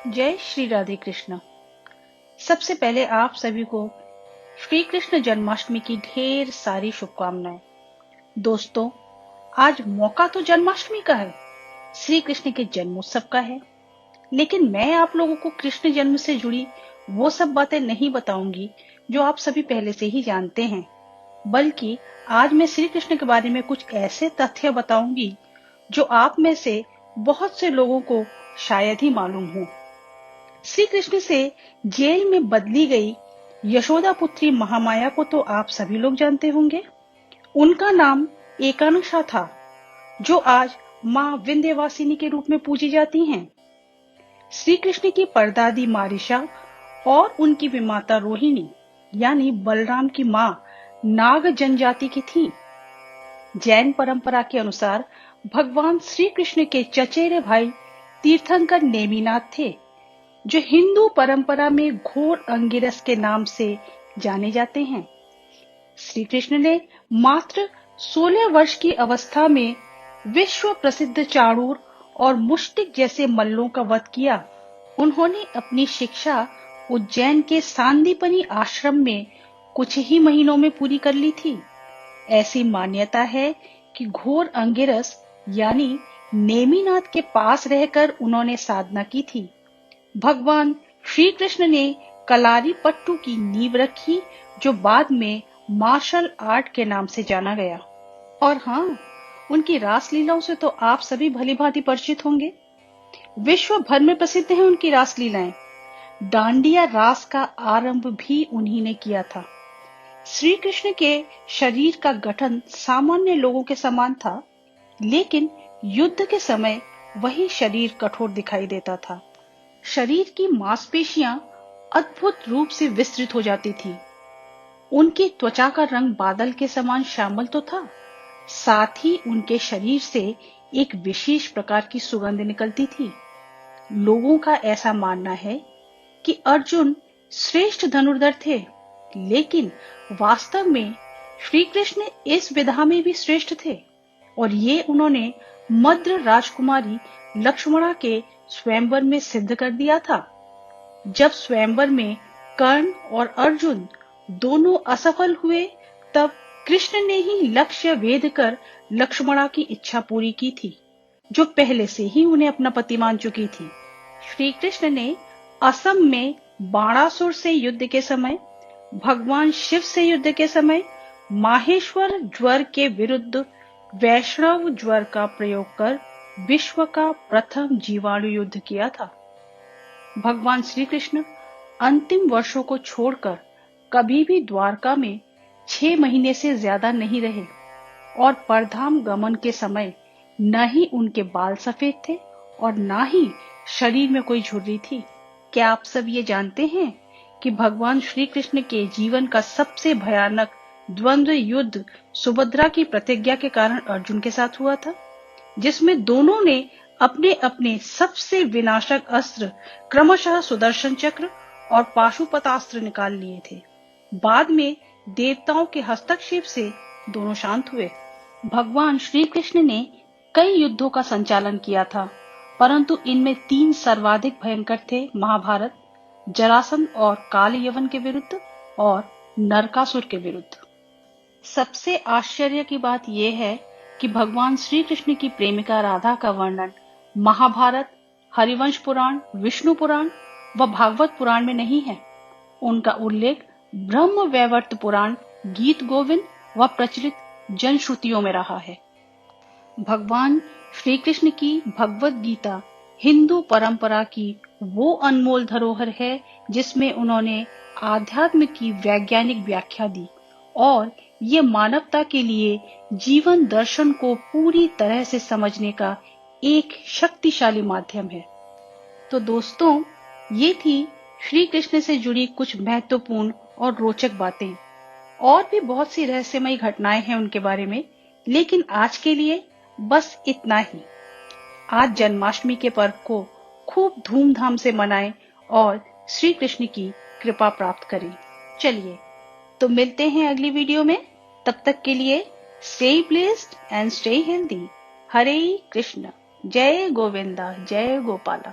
जय श्री राधे कृष्ण। सबसे पहले आप सभी को श्री कृष्ण जन्माष्टमी की ढेर सारी शुभकामनाएं। दोस्तों, आज मौका तो जन्माष्टमी का है, श्री कृष्ण के जन्मोत्सव का है, लेकिन मैं आप लोगों को कृष्ण जन्म से जुड़ी वो सब बातें नहीं बताऊंगी जो आप सभी पहले से ही जानते हैं, बल्कि आज मैं श्री कृष्ण के बारे में कुछ ऐसे तथ्य बताऊंगी जो आप में से बहुत से लोगों को शायद ही मालूम हो। श्री कृष्ण से जेल में बदली गई यशोदा पुत्री महामाया को तो आप सभी लोग जानते होंगे। उनका नाम एकांक्षा था, जो आज मां विंध्यवासिनी के रूप में पूजी जाती हैं। श्री कृष्ण की परदादी मारिशा और उनकी विमाता रोहिणी यानी बलराम की मां नाग जनजाति की थी। जैन परंपरा के अनुसार भगवान श्री कृष्ण के चचेरे भाई तीर्थंकर नेमिनाथ थे, जो हिंदू परंपरा में घोर अंगिरस के नाम से जाने जाते हैं। श्री कृष्ण ने मात्र 16 वर्ष की अवस्था में विश्व प्रसिद्ध चाणूर और मुष्टिक जैसे मल्लों का वध किया। उन्होंने अपनी शिक्षा उज्जैन के सांदीपनी आश्रम में कुछ ही महीनों में पूरी कर ली थी। ऐसी मान्यता है कि घोर अंगिरस यानी नेमिनाथ के पास रहकर उन्होंने साधना की थी। भगवान श्री कृष्ण ने कलारी पट्टू की नींव रखी, जो बाद में मार्शल आर्ट के नाम से जाना गया। और हाँ, उनकी रास लीलाओं से तो आप सभी भली भांति परिचित होंगे। विश्व भर में प्रसिद्ध है उनकी रास लीलाएं। डांडिया रास का आरंभ भी उन्हीं ने किया था। श्री कृष्ण के शरीर का गठन सामान्य लोगों के समान था, लेकिन युद्ध के समय वही शरीर कठोर दिखाई देता था। शरीर की मांसपेशियां अद्भुत रूप से विस्तृत हो जाती थी। उनकी त्वचा का रंग बादल के समान श्यामल तो था, साथ ही उनके शरीर से एक विशेष प्रकार की सुगंध निकलती थी। लोगों का ऐसा मानना है कि अर्जुन श्रेष्ठ धनुर्धर थे, लेकिन वास्तव में श्री कृष्ण इस विधा में भी श्रेष्ठ थे, और ये उन्होंने मद्र राजकुमारी लक्ष्मणा के स्वयंवर में सिद्ध कर दिया था। जब स्वयंवर में कर्ण और अर्जुन दोनों असफल हुए, तब कृष्ण ने ही लक्ष्य भेद कर लक्ष्मणा की इच्छा पूरी की थी, जो पहले से ही उन्हें अपना पति मान चुकी थी। श्री कृष्ण ने असम में बाणासुर से युद्ध के समय, भगवान शिव से युद्ध के समय माहेश्वर ज्वर के विरुद्ध वैष्णव ज्वर का प्रयोग कर विश्व का प्रथम जीवाणु युद्ध किया था। भगवान श्री कृष्ण अंतिम वर्षों को छोड़कर कभी भी द्वारका में 6 महीने से ज्यादा नहीं रहे, और परधाम गमन के समय न ही उनके बाल सफेद थे और न ही शरीर में कोई झुर्री थी। क्या आप सब ये जानते हैं कि भगवान श्री कृष्ण के जीवन का सबसे भयानक द्वंद्व युद्ध सुभद्रा की प्रतिज्ञा के कारण अर्जुन के साथ हुआ था, जिसमें दोनों ने अपने अपने सबसे विनाशक अस्त्र क्रमशः सुदर्शन चक्र और पाशुपतास्त्र निकाल लिए थे। बाद में देवताओं के हस्तक्षेप से दोनों शांत हुए। भगवान श्री कृष्ण ने कई युद्धों का संचालन किया था, परंतु इनमें 3 सर्वाधिक भयंकर थे: महाभारत, जरासंध और काल यवन के विरुद्ध, और नरकासुर के विरुद्ध। सबसे आश्चर्य की बात यह है कि भगवान श्री कृष्ण की प्रेमिका राधा का वर्णन महाभारत, हरिवंश पुराण, विष्णु पुराण व भागवत पुराण में नहीं है। उनका उल्लेख ब्रह्म वैवर्त पुराण, गीत गोविंद व प्रचलित जनश्रुतियों में रहा है। भगवान श्री कृष्ण की भगवत गीता हिंदू परंपरा की वो अनमोल धरोहर है, जिसमें उन्होंने आध्यात्म की वैज्ञानिक व्याख्या दी, और ये मानवता के लिए जीवन दर्शन को पूरी तरह से समझने का एक शक्तिशाली माध्यम है। तो दोस्तों, ये थी श्री कृष्ण से जुड़ी कुछ महत्वपूर्ण और रोचक बातें। और भी बहुत सी रहस्यमयी घटनाएं हैं उनके बारे में, लेकिन आज के लिए बस इतना ही। आज जन्माष्टमी के पर्व को खूब धूमधाम से मनाएं और श्री कृष्ण की कृपा प्राप्त करें। चलिए, तो मिलते हैं अगली वीडियो में। तब तक के लिए stay blessed and stay healthy. Hare Krishna. जय गोविंदा, जय गोपाला।